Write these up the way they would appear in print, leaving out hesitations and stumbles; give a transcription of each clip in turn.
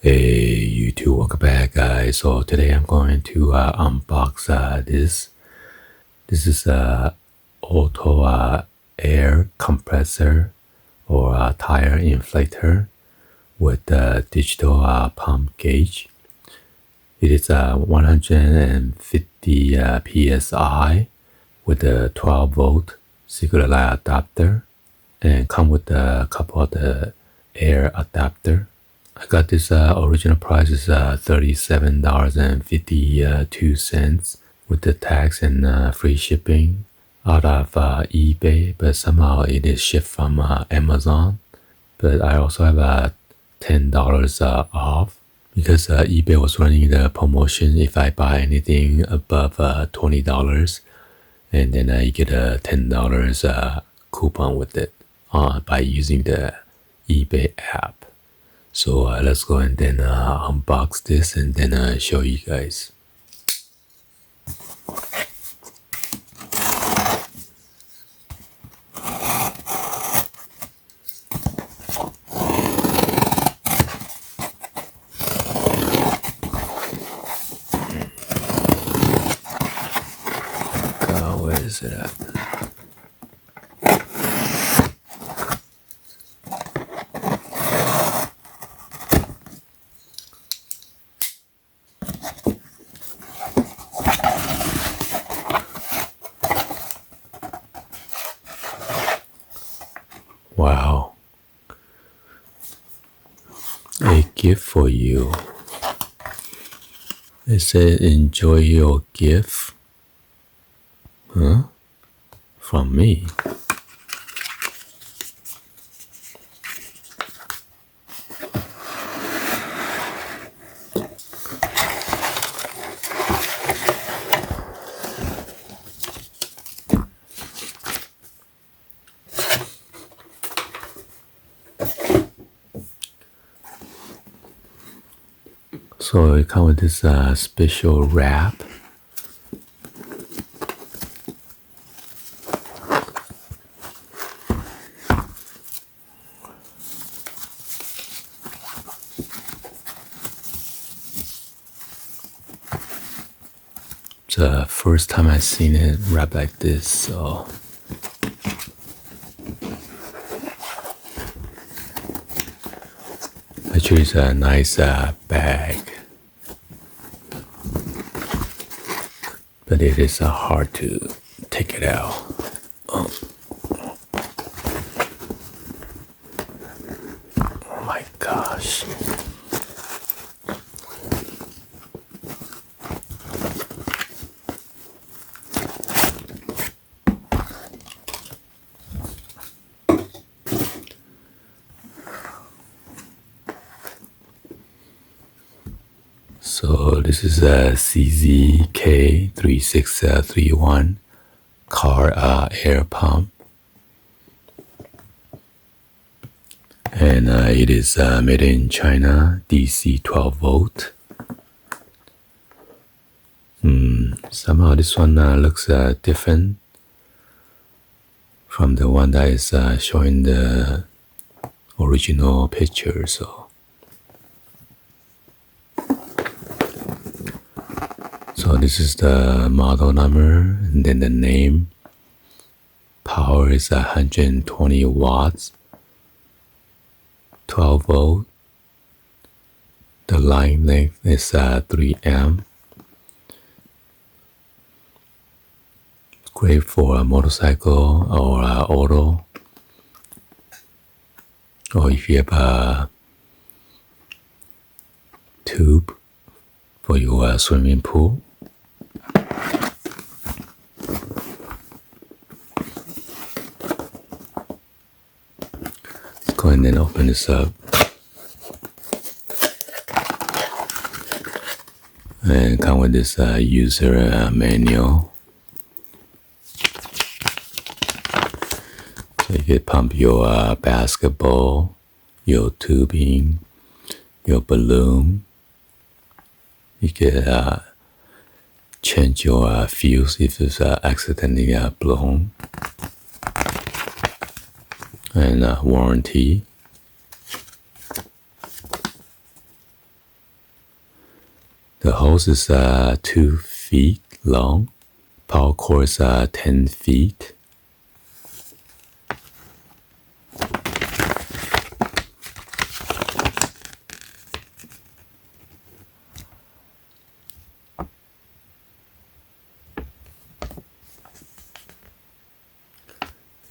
Hey YouTube, welcome back guys. So today I'm going to unbox this. This is a auto air compressor or tire inflator with a digital pump gauge. It is 150 psi with a 12-volt secret light adapter and come with a couple of the air adapter. I got this original price is $37.52 with the tax and free shipping out of eBay, but somehow it is shipped from Amazon. But I also have $10 off because eBay was running the promotion if I buy anything above $20, and then I get a $10 coupon with it by using the eBay app. So let's go and then unbox this and then show you guys. Where is it at? Wow. A gift for you. It said enjoy your gift. Huh? From me. So it comes with this special wrap. It's the first time I've seen it wrapped like this, so actually it's a nice bag, but it is hard to take it out. Oh my gosh. So this is a CZK3631 car air pump, and it is made in China, DC 12 volt. Somehow this one looks different from the one that is showing the original picture. So this is the model number, and then the name. Power is 120 watts, 12 volt. The line length is 3 amp. Great for a motorcycle or auto, or if you have a tube for your swimming pool. Let's go and then open this up. And come with this user manual. So you can pump your basketball, your tubing, your balloon. You can change your fuse if it's accidentally blown. And warranty. The hose is 2 feet long. Power cord is 10 feet.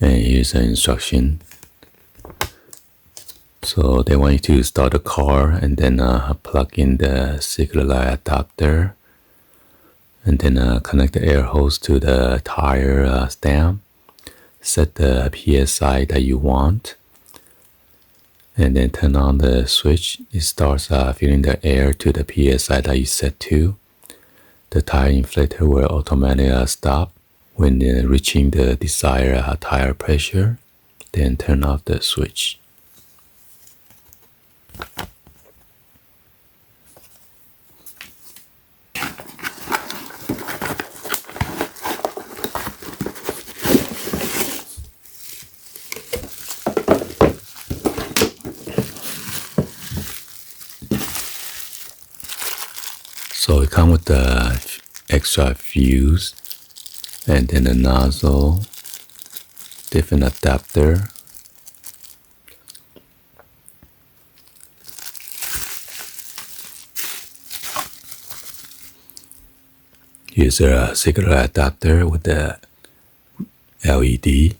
And here's an instruction. So they want you to start the car and then plug in the circular light adapter and then connect the air hose to the tire stem. Set the PSI that you want and then turn on the switch. It starts filling the air to the PSI that you set to. The tire inflator will automatically stop when reaching the desired tire pressure. Then turn off the switch. So it comes with the extra fuse and then the nozzle, different adapter. Here's a circular adapter with the LED.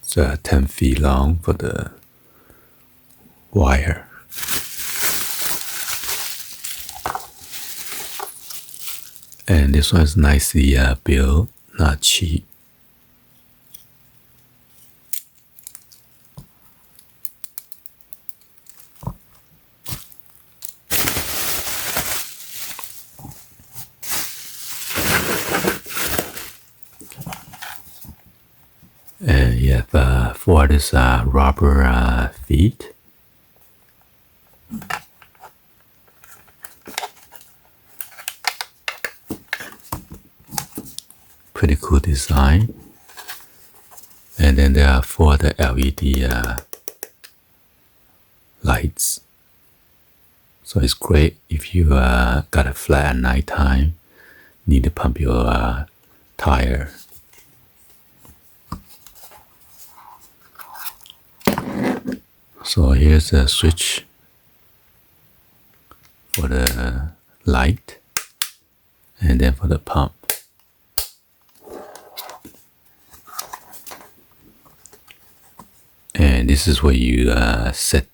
It's 10 feet long for the wire. And this one is nicely built, not cheap. And you have 4 this rubber feet. Pretty cool design. And then there are 4 the LED lights. So it's great if you got a flat at nighttime, need to pump your tire. So here's a switch for the light and then for the pump. And this is where you set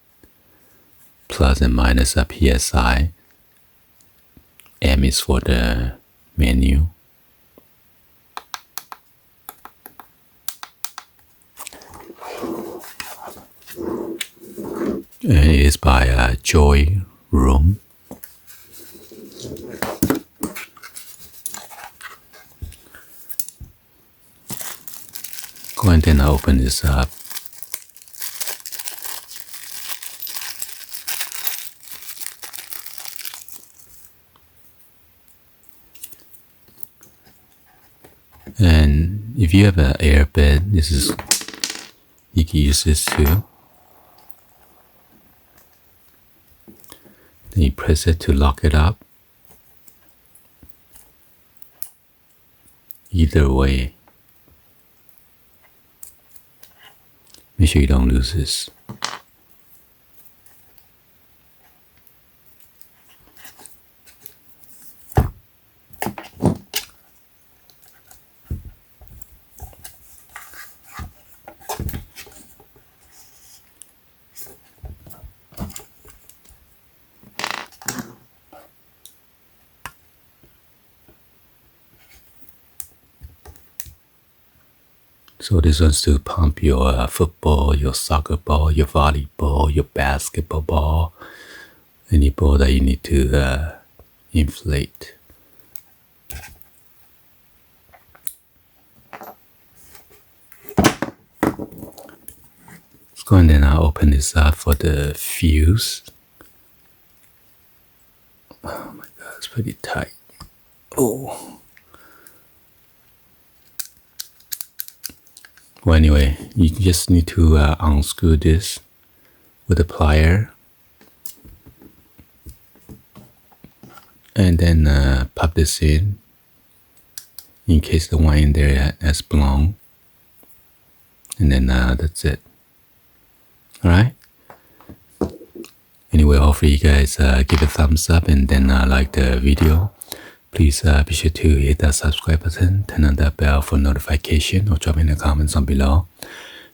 plus and minus a PSI. M is for the menu. And it is by Joy Room. Go ahead and open this up. And if you have an air bed, you can use this too. Then you press it to lock it up. Either way, make sure you don't lose this. So this one's to pump your football, your soccer ball, your volleyball, your basketball ball, any ball that you need to inflate. Let's go and then I'll open this up for the fuse. Oh my god, it's pretty tight. Oh. Well, anyway, you just need to unscrew this with a plier, and then pop this in case the one in there has blown, and then that's it. All right. Anyway, hopefully you guys give a thumbs up and then like the video. Please be sure to hit that subscribe button, turn on that bell for notification, or drop in the comments on below.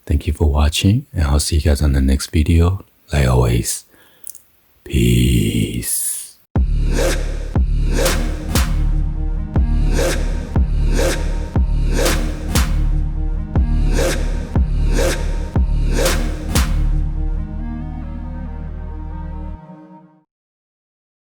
Thank you for watching, and I'll see you guys on the next video. Like always, peace.